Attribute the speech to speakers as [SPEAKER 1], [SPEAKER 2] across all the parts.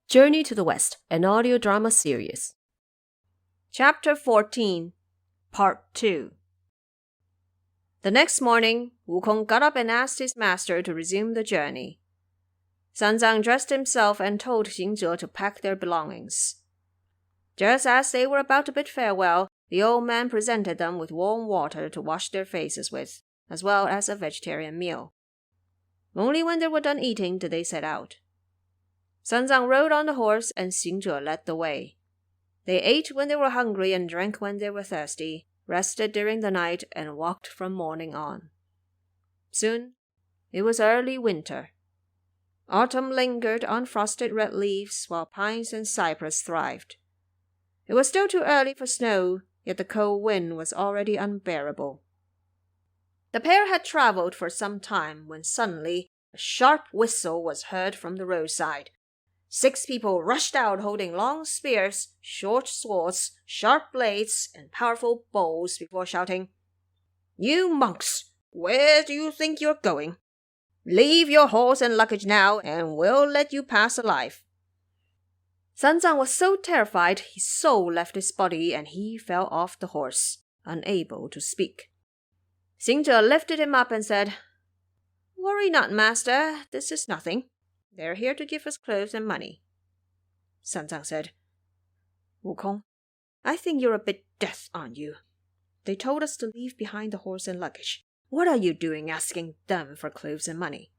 [SPEAKER 1] Journey to the West, an audio drama series. Chapter 14, Part 2. The next morning, Wukong got up and asked his master to resume the journey. Sanzang dressed himself and told Xingzhe to pack their belongings. Just as they were about to bid farewell, the old man presented them with warm water to wash their faces with, as well as a vegetarian meal. Only when they were done eating did they set out. Sanzang rode on the horse and Xingzhe led the way. They ate when they were hungry and drank when they were thirsty, rested during the night, and walked from morning on. Soon, it was early winter. Autumn lingered on frosted red leaves while pines and cypress thrived. It was still too early for snow, yet the cold wind was already unbearable. The pair had traveled for some time when suddenly a sharp whistle was heard from the roadside. 6 people rushed out holding long spears, short swords, sharp blades, and powerful bows before shouting, "You monks, where do you think you're going? Leave your horse and luggage now, and we'll let you pass alive." Sanzang was so terrified his soul left his body and he fell off the horse, unable to speak. Xingzhe lifted him up and said, "Worry not, master, this is nothing. They're here to give us clothes and money." Sanzang said, "Wukong, I think you're a bit deaf, aren't you? They told us to leave behind the horse and luggage. What are you doing asking them for clothes and money?"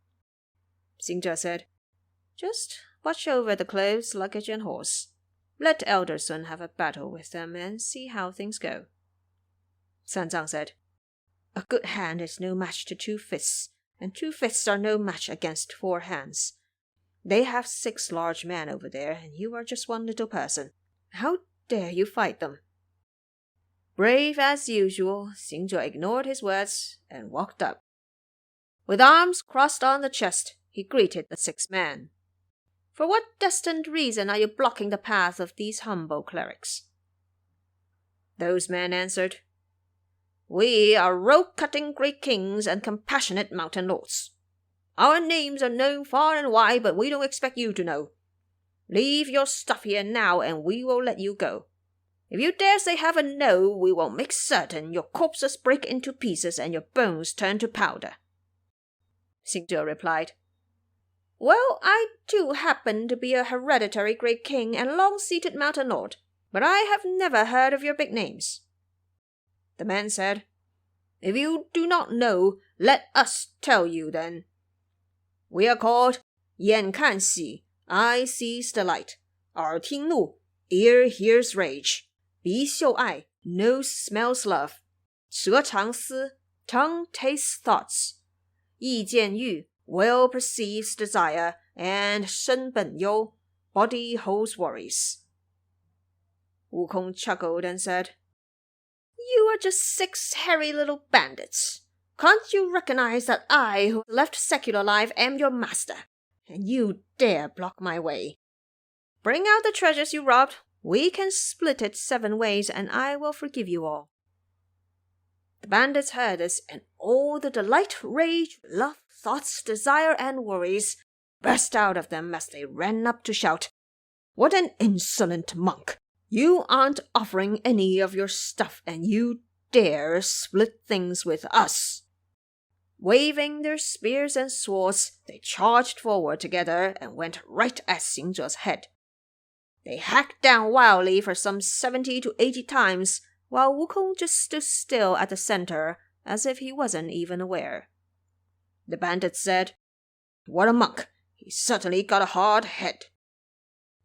[SPEAKER 1] Xingzhe said, "Just watch over the clothes, luggage, and horse. Let Elder Sun have a battle with them and see how things go." Sanzang said, "A good hand is no match to 2 fists, and 2 fists are no match against 4 hands. They have 6 large men over there, and you are just 1 little person. How dare you fight them?" Brave as usual, Xingzhe ignored his words and walked up. With arms crossed on the chest, he greeted the 6 men. "For what destined reason are you blocking the path of these humble clerics?" Those men answered, "We are rope-cutting great kings and compassionate mountain lords. Our names are known far and wide, but we don't expect you to know. Leave your stuff here now, and we will let you go. If you dare say have a no, we will make certain your corpses break into pieces and your bones turn to powder." Xingzhe replied, "Well, I too happen to be a hereditary great king and long-seated mountain lord, but I have never heard of your big names." The man said, "If you do not know, let us tell you then. We are called 眼看喜, eye sees the light, 耳听怒, ear hears rage, 鼻嗅爱, nose smells love, 舌尝思, tongue tastes thoughts, 意见欲, will perceives desire, and 身本忧, body holds worries." Wukong chuckled and said, "You are just 6 hairy little bandits. Can't you recognize that I, who left secular life, am your master, and you dare block my way? Bring out the treasures you robbed. We can split it 7 ways, and I will forgive you all." The bandits heard this, and all the delight, rage, love, thoughts, desire, and worries burst out of them as they ran up to shout, "What an insolent monk! You aren't offering any of your stuff, and you dare split things with us!" Waving their spears and swords, they charged forward together and went right at Xingzhe's head. They hacked down wildly for some 70 to 80 times, while Wukong just stood still at the center, as if he wasn't even aware. The bandits said, "What a monk! He's certainly got a hard head."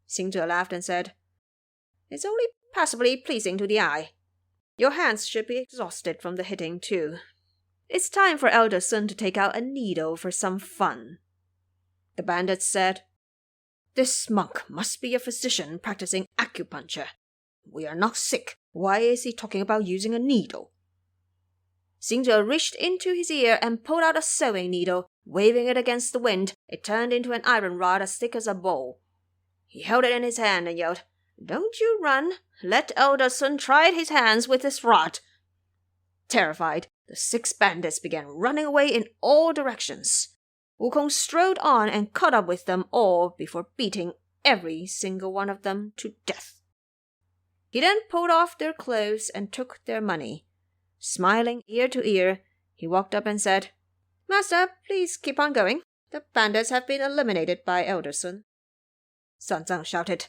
[SPEAKER 1] Xingzhe laughed and said, "It's only passably pleasing to the eye. Your hands should be exhausted from the hitting, too. It's time for Elder Sun to take out a needle for some fun." The bandits said, "This monk must be a physician practicing acupuncture. We are not sick. Why is he talking about using a needle?" Xingzhe reached into his ear and pulled out a sewing needle. Waving it against the wind, it turned into an iron rod as thick as a bowl. He held it in his hand and yelled, "Don't you run. Let Elder Sun try his hands with this rod." Terrified, the 6 bandits began running away in all directions. Wukong strode on and caught up with them all before beating every single one of them to death. He then pulled off their clothes and took their money. Smiling ear to ear, he walked up and said, "Master, please keep on going. The bandits have been eliminated by Elder Sun." San Zang shouted,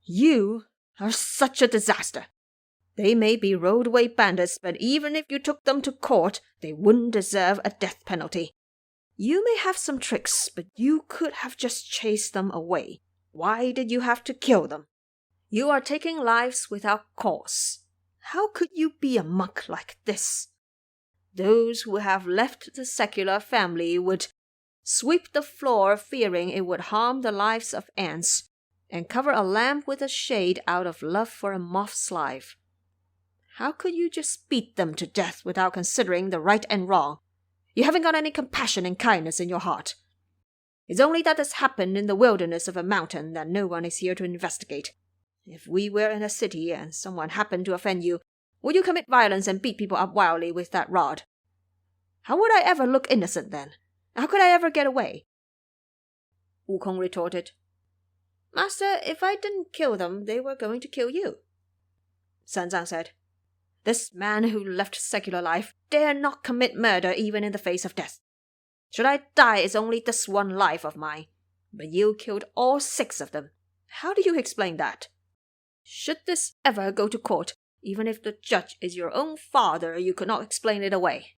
[SPEAKER 1] "You are such a disaster. They may be roadway bandits, but even if you took them to court, they wouldn't deserve a death penalty. You may have some tricks, but you could have just chased them away. Why did you have to kill them? You are taking lives without cause. How could you be a monk like this? Those who have left the secular family would sweep the floor fearing it would harm the lives of ants, and cover a lamp with a shade out of love for a moth's life. How could you just beat them to death without considering the right and wrong? You haven't got any compassion and kindness in your heart. It's only that this happened in the wilderness of a mountain that no one is here to investigate. If we were in a city and someone happened to offend you, would you commit violence and beat people up wildly with that rod? How would I ever look innocent then? How could I ever get away?" Wukong retorted, "Master, if I didn't kill them, they were going to kill you." San Zang said, "This man who left secular life dare not commit murder even in the face of death. Should I die, it's only this one life of mine. But you killed all 6 of them. How do you explain that? Should this ever go to court, even if the judge is your own father, you could not explain it away."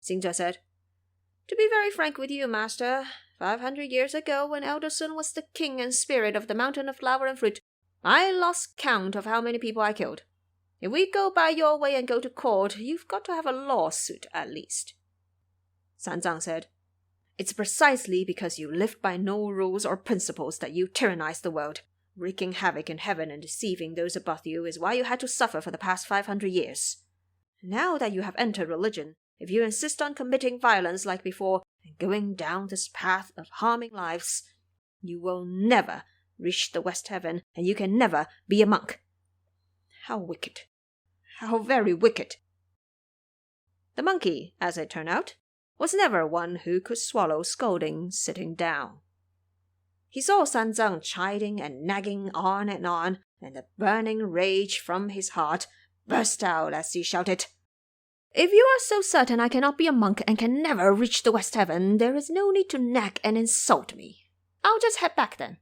[SPEAKER 1] Xingzhe said, "To be very frank with you, Master, 500 years ago, when Elder Sun was the king and spirit of the mountain of flower and fruit, I lost count of how many people I killed. If we go by your way and go to court, you've got to have a lawsuit at least." San Zang said, "It's precisely because you live by no rules or principles that you tyrannize the world. Wreaking havoc in heaven and deceiving those above you is why you had to suffer for the past 500 years. Now that you have entered religion, if you insist on committing violence like before and going down this path of harming lives, you will never reach the West Heaven and you can never be a monk. How wicked. How very wicked." The monkey, as it turned out, was never one who could swallow scolding sitting down. He saw San Zang chiding and nagging on, and the burning rage from his heart burst out as he shouted, "If you are so certain I cannot be a monk and can never reach the West Heaven, there is no need to nag and insult me. I'll just head back then."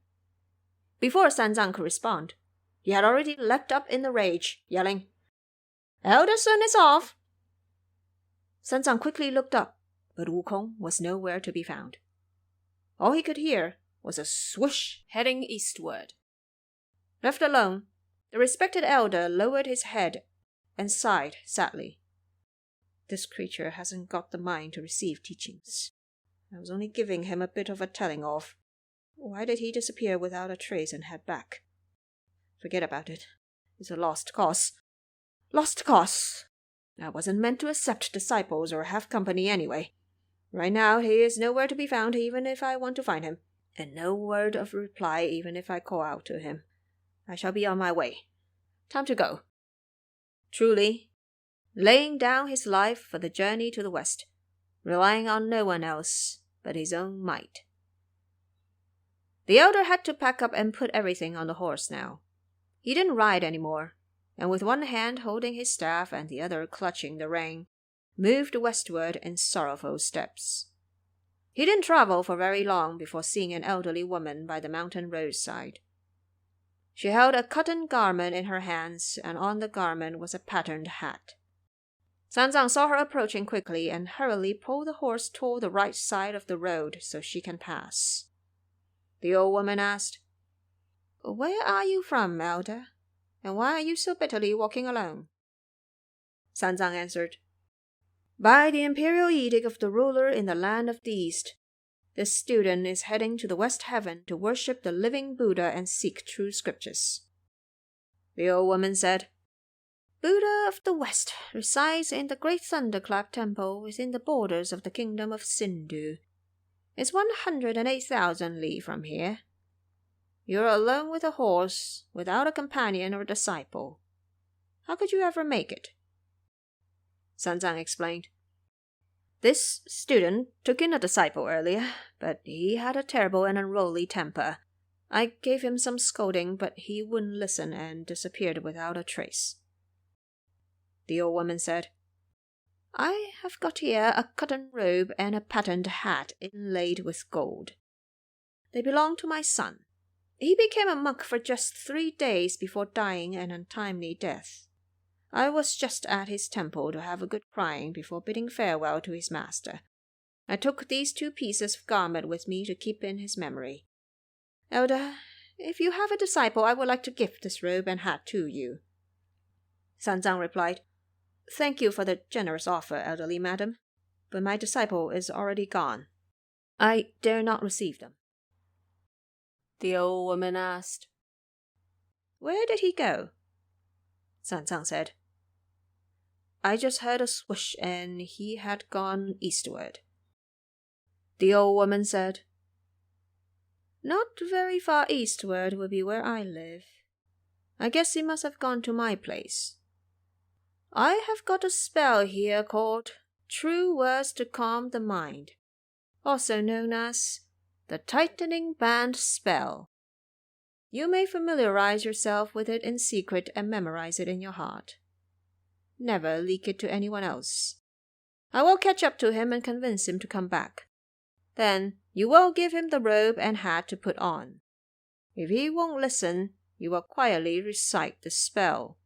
[SPEAKER 1] Before San Zang could respond, he had already leapt up in a rage, yelling, "Elder Sun is off!" San Zang quickly looked up, but Wukong was nowhere to be found. All he could hear was a swoosh heading eastward. Left alone, the respected elder lowered his head and sighed sadly. "This creature hasn't got the mind to receive teachings. I was only giving him a bit of a telling off. Why did he disappear without a trace and head back? Forget about it. It's a lost cause. Lost cause. I wasn't meant to accept disciples or have company anyway. Right now he is nowhere to be found even if I want to find him, and no word of reply even if I call out to him. I shall be on my way. Time to go." Truly, laying down his life for the journey to the west, relying on no one else but his own might. The elder had to pack up and put everything on the horse now. He didn't ride anymore, and with one hand holding his staff and the other clutching the rein, moved westward in sorrowful steps. He didn't travel for very long before seeing an elderly woman by the mountain roadside. She held a cotton garment in her hands, and on the garment was a patterned hat. San Zang saw her approaching quickly and hurriedly pulled the horse toward the right side of the road so she can pass. The old woman asked, "Where are you from, elder? And why are you so bitterly walking alone?" San Zang answered, "By the imperial edict of the ruler in the land of the East, this student is heading to the West Heaven to worship the living Buddha and seek true scriptures." The old woman said, "Buddha of the West resides in the great thunderclap temple within the borders of the kingdom of Sindu. It's 108,000 li from here. You're alone with a horse, without a companion or disciple. How could you ever make it?" San Zang explained, This student took in a disciple earlier, but he had a terrible and unruly temper. I gave him some scolding, but he wouldn't listen and disappeared without a trace. The old woman said, I have got here a cotton robe and a patterned hat inlaid with gold. They belong to my son. He became a monk for just 3 days before dying an untimely death. I was just at his temple to have a good crying before bidding farewell to his master. I took these 2 pieces of garment with me to keep in his memory. Elder, if you have a disciple, I would like to gift this robe and hat to you. Sanzang replied, Thank you for the generous offer, elderly madam, but my disciple is already gone. I dare not receive them. The old woman asked, Where did he go? Sanzang said, I just heard a swoosh and he had gone eastward. The old woman said, Not very far eastward will be where I live. I guess he must have gone to my place. I have got a spell here called True Words to Calm the Mind, also known as the Tightening Band Spell. You may familiarize yourself with it in secret and memorize it in your heart. Never leak it to anyone else. I will catch up to him and convince him to come back. Then you will give him the robe and hat to put on. If he won't listen, you will quietly recite the spell.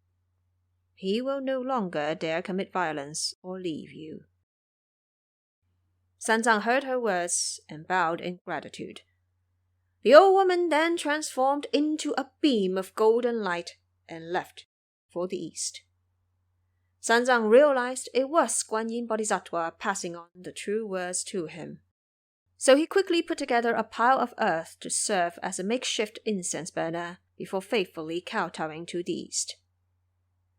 [SPEAKER 1] He will no longer dare commit violence or leave you. Sanzang heard her words and bowed in gratitude. The old woman then transformed into a beam of golden light and left for the east. Sanzang realized it was Guan Yin Bodhisattva passing on the true words to him. So he quickly put together a pile of earth to serve as a makeshift incense burner before faithfully kowtowing to the east.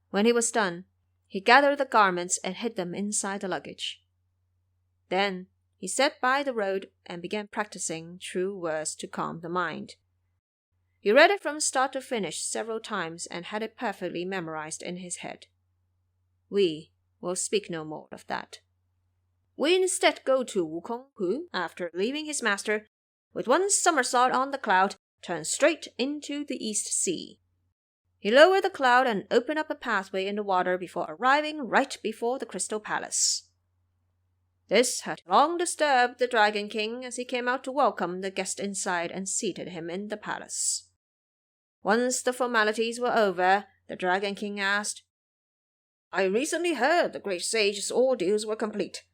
[SPEAKER 1] When he was done, he gathered the garments and hid them inside the luggage. Then he sat by the road and began practicing true words to calm the mind. He read it from start to finish several times and had it perfectly memorized in his head. We will speak no more of that. We instead go to Wukong, who, after leaving his master, with one somersault on the cloud, turned straight into the East Sea. He lowered the cloud and opened up a pathway in the water before arriving right before the Crystal Palace. This had long disturbed the Dragon King as he came out to welcome the guest inside and seated him in the palace. Once the formalities were over, the Dragon King asked, I recently heard the great sage's ordeals were complete.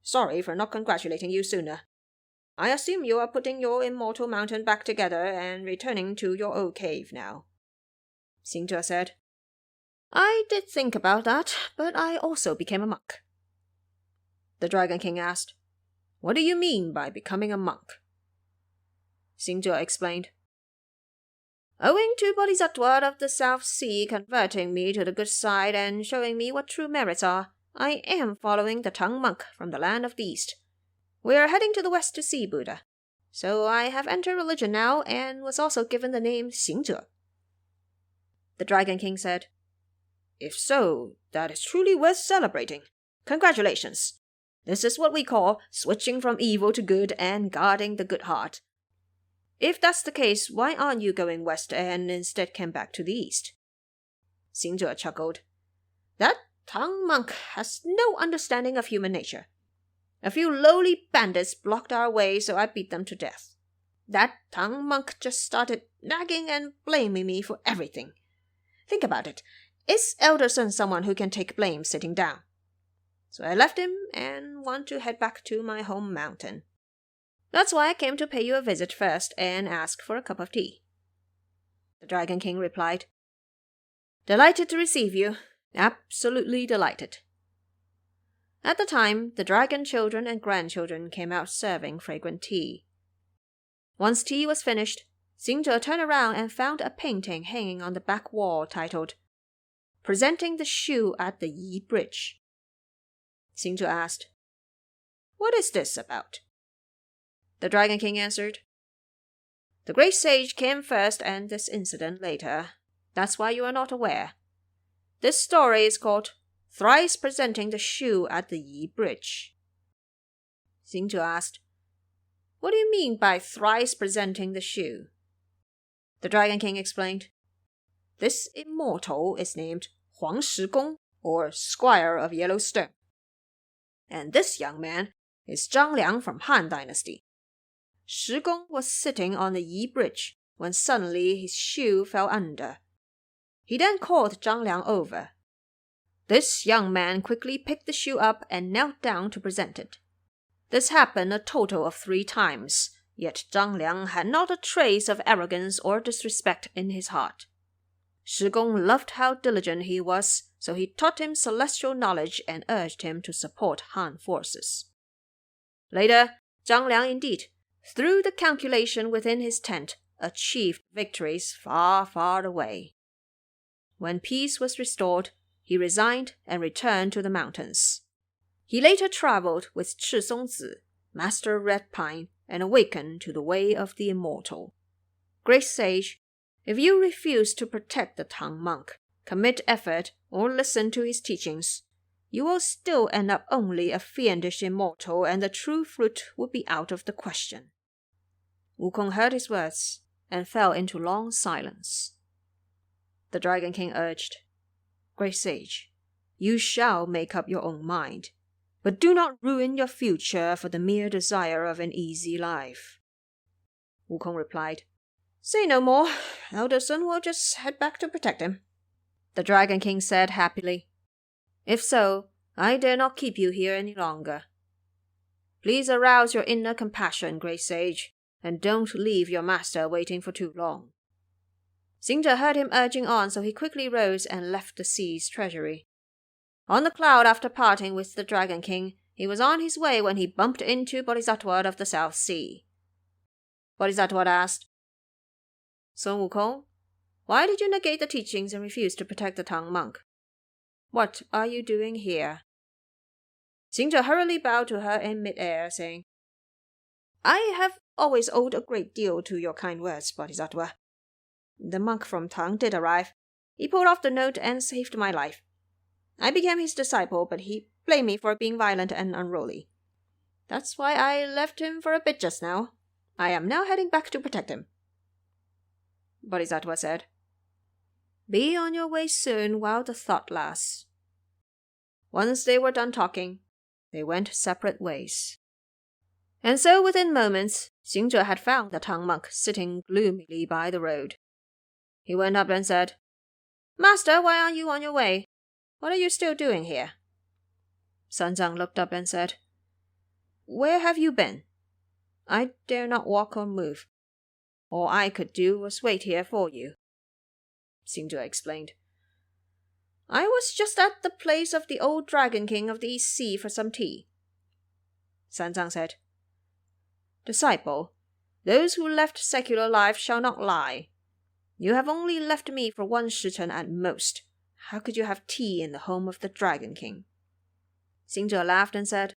[SPEAKER 1] Sorry for not congratulating you sooner. I assume you are putting your immortal mountain back together and returning to your old cave now. Xingzhe said, I did think about that, but I also became a monk. The Dragon King asked, What do you mean by becoming a monk? Xingzhe explained, Owing to Bodhisattva of the South Sea converting me to the good side and showing me what true merits are, I am following the Tang monk from the land of the East. We are heading to the West to see Buddha. So I have entered religion now and was also given the name Xingzhe. The Dragon King said, If so, that is truly worth celebrating. Congratulations. This is what we call switching from evil to good and guarding the good heart. If that's the case, why aren't you going west and instead came back to the east? Xingzhe chuckled. That Tang monk has no understanding of human nature. A few lowly bandits blocked our way, so I beat them to death. That Tang monk just started nagging and blaming me for everything. Think about it. Is Elder Sun someone who can take blame sitting down? So I left him and want to head back to my home mountain. That's why I came to pay you a visit first and ask for a cup of tea. The Dragon King replied, Delighted to receive you. Absolutely delighted. At the time, the dragon children and grandchildren came out serving fragrant tea. Once tea was finished, Xingzhe turned around and found a painting hanging on the back wall titled, Presenting the Shoe at the Yi Bridge. Xingzhe asked, What is this about? The Dragon King answered, The great sage came first and this incident later. That's why you are not aware. This story is called Thrice Presenting the Shoe at the Yi Bridge. Xingzhe asked. What do you mean by thrice presenting the shoe? The Dragon King explained. This immortal is named Huang Shigong, or Squire of Yellow Stone. And this young man is Zhang Liang from Han Dynasty. Shigong was sitting on the Yi Bridge when suddenly his shoe fell under. He then called Zhang Liang over. This young man quickly picked the shoe up and knelt down to present it. This happened a total of 3 times, yet Zhang Liang had not a trace of arrogance or disrespect in his heart. Shigong loved how diligent he was, so he taught him celestial knowledge and urged him to support Han forces. Later, Zhang Liang indeed, through the calculation within his tent, achieved victories far, far away. When peace was restored, he resigned and returned to the mountains. He later traveled with Chi Songzi, Master Red Pine, and awakened to the way of the immortal. Great sage, if you refuse to protect the Tang monk, commit effort, or listen to his teachings, you will still end up only a fiendish immortal, and the true fruit would be out of the question. Wukong heard his words and fell into long silence. The Dragon King urged, Great sage, you shall make up your own mind, but do not ruin your future for the mere desire of an easy life. Wukong replied, Say no more. Elder Sun will just head back to protect him. The Dragon King said happily, If so, I dare not keep you here any longer. Please arouse your inner compassion, great sage, and don't leave your master waiting for too long. Xingzhe heard him urging on, so he quickly rose and left the sea's treasury. On the cloud after parting with the Dragon King, he was on his way when he bumped into Bodhisattva of the South Sea. Bodhisattva asked, Sun Wukong, why did you negate the teachings and refuse to protect the Tang monk? What are you doing here? Xingzhe hurriedly bowed to her in mid-air, saying, I have always owed a great deal to your kind words, Bodhisattva. The monk from Tang did arrive. He pulled off the note and saved my life. I became his disciple, but he blamed me for being violent and unruly. That's why I left him for a bit just now. I am now heading back to protect him. Bodhisattva said, Be on your way soon while the thought lasts. Once they were done talking, they went separate ways. And so within moments, Xingzhe had found the Tang monk sitting gloomily by the road. He went up and said, Master, why aren't you on your way? What are you still doing here? Sanzang looked up and said, Where have you been? I dare not walk or move. All I could do was wait here for you. Xingzhe explained, I was just at the place of the old Dragon King of the East Sea for some tea. Sanzang said, Disciple, those who left secular life shall not lie. You have only left me for 1 shichen at most. How could you have tea in the home of the Dragon King? Xingzhe laughed and said,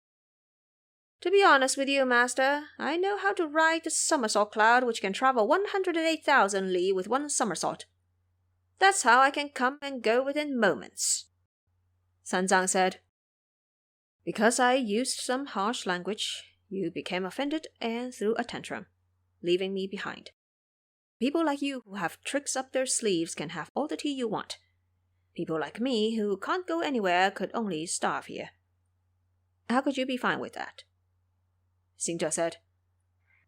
[SPEAKER 1] To be honest with you, master, I know how to ride the somersault cloud which can travel 108,000 li with 1 somersault. That's how I can come and go within moments. Sanzang said, Because I used some harsh language, you became offended and threw a tantrum, leaving me behind. People like you who have tricks up their sleeves can have all the tea you want. People like me who can't go anywhere could only starve here. How could you be fine with that? Xingzhe said,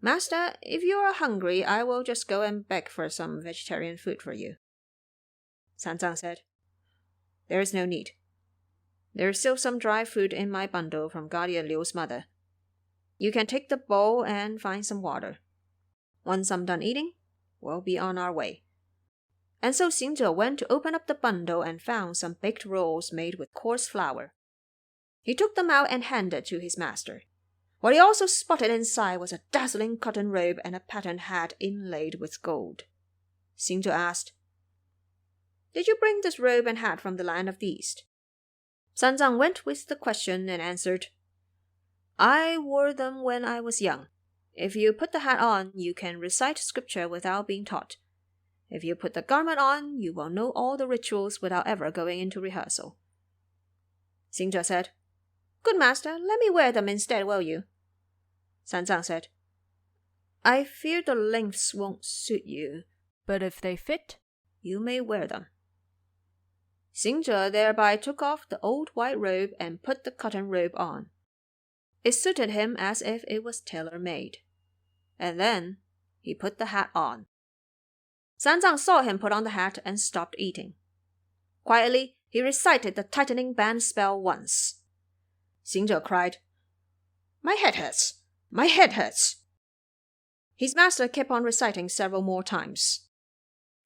[SPEAKER 1] Master, if you are hungry, I will just go and beg for some vegetarian food for you. Sanzang said, There is no need. There is still some dry food in my bundle from Guardian Liu's mother. You can take the bowl and find some water. Once I'm done eating, we'll be on our way. And so Xingzhe went to open up the bundle and found some baked rolls made with coarse flour. He took them out and handed to his master. What he also spotted inside was a dazzling cotton robe and a patterned hat inlaid with gold. Xingzhe asked, Did you bring this robe and hat from the land of the East? Sanzang went with the question and answered, I wore them when I was young. If you put the hat on, you can recite scripture without being taught. If you put the garment on, you will know all the rituals without ever going into rehearsal. Xingzhe said, Good master, let me wear them instead, will you? San Zhang said. I fear the lengths won't suit you, but if they fit, you may wear them. Xing Zhe thereby took off the old white robe and put the cotton robe on. It suited him as if it was tailor-made. And then he put the hat on. San Zhang saw him put on the hat and stopped eating. Quietly, he recited the tightening band spell once. Xing Zhe cried, My head hurts! My head hurts! His master kept on reciting several more times.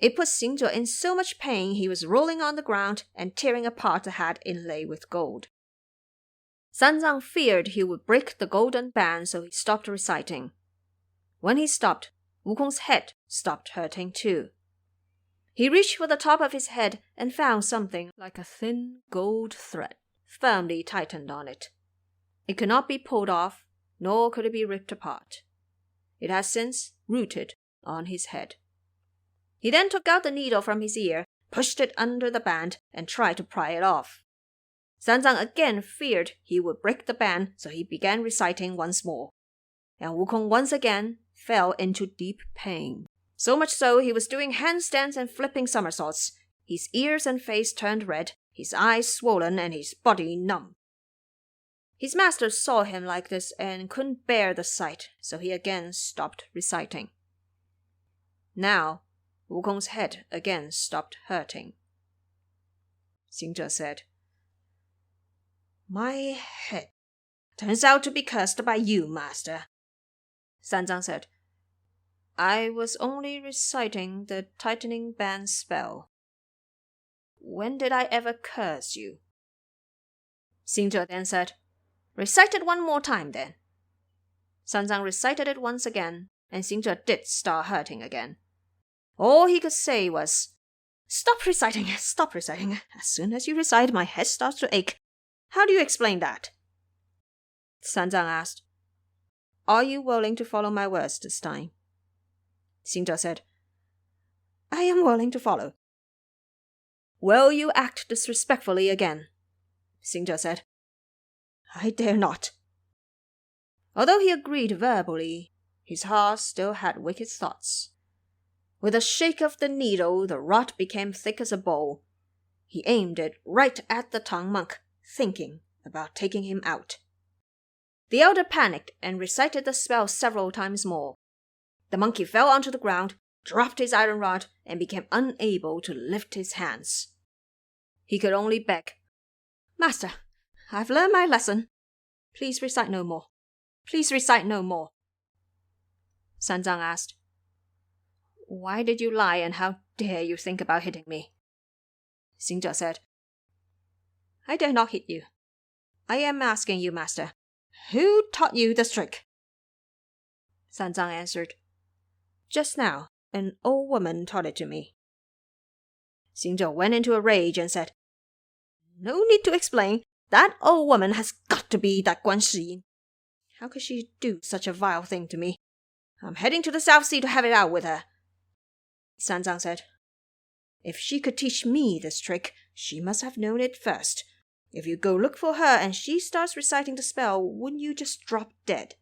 [SPEAKER 1] It put Xing Zhe in so much pain he was rolling on the ground and tearing apart the hat inlaid with gold. San Zhang feared he would break the golden band, so he stopped reciting. When he stopped, Wukong's head stopped hurting too. He reached for the top of his head and found something like a thin gold thread firmly tightened on it. It could not be pulled off, nor could it be ripped apart. It has since rooted on his head. He then took out the needle from his ear, pushed it under the band, and tried to pry it off. San Zhang again feared he would break the band, so he began reciting once more. And Wukong once again fell into deep pain. So much so he was doing handstands and flipping somersaults. His ears and face turned red, his eyes swollen, and his body numb. His master saw him like this and couldn't bear the sight, so he again stopped reciting. Now, Wukong's head again stopped hurting. Xing Zhe said, My head turns out to be cursed by you, master. San Zhang said, I was only reciting the tightening band spell. When did I ever curse you? Xing Zhe then said, Recite it one more time then. San Zhang recited it once again, and Xing Zhe did start hurting again. All he could say was, Stop reciting. As soon as you recite, my head starts to ache. How do you explain that? San Zhang asked, Are you willing to follow my words this time? Xing Zhe said, I am willing to follow. Will you act disrespectfully again? Xing Zhe said, I dare not. Although he agreed verbally, his heart still had wicked thoughts. With a shake of the needle, the rod became thick as a bowl. He aimed it right at the tongue monk, thinking about taking him out. The elder panicked and recited the spell several times more. The monkey fell onto the ground, dropped his iron rod, and became unable to lift his hands. He could only beg, Master, I've learned my lesson. Please recite no more. Please recite no more. San Zhang asked, Why did you lie, and how dare you think about hitting me? Xing Zhe said, I dare not hit you. I am asking you, master, who taught you this trick? San Zhang answered, Just now, an old woman taught it to me. Xing Zhe went into a rage and said, No need to explain. That old woman has got to be that Guan Shiyin. How could she do such a vile thing to me? I'm heading to the South Sea to have it out with her. San Zhang said, If she could teach me this trick, she must have known it first. If you go look for her and she starts reciting the spell, wouldn't you just drop dead?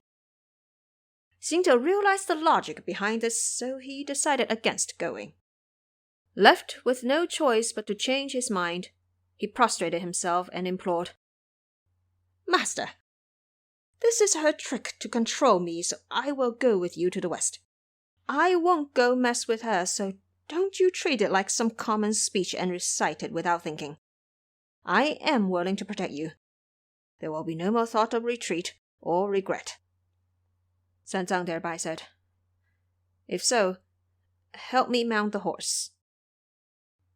[SPEAKER 1] Xing Zhe realized the logic behind this, so he decided against going. Left with no choice but to change his mind, he prostrated himself and implored, Master, this is her trick to control me, so I will go with you to the West. I won't go mess with her, so don't you treat it like some common speech and recite it without thinking. I am willing to protect you. There will be no more thought of retreat or regret. San Zhang thereby said, If so, help me mount the horse.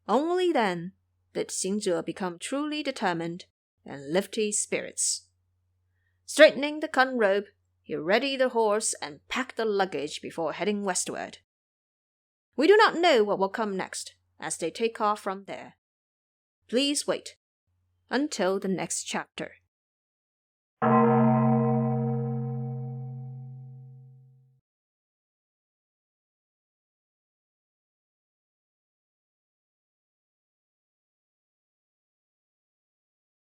[SPEAKER 1] Only then did Xing Zhe become truly determined and lift his spirits. Straightening the cotton robe, he readied the horse and packed the luggage before heading westward. We do not know what will come next as they take off from there. Please wait until the next chapter.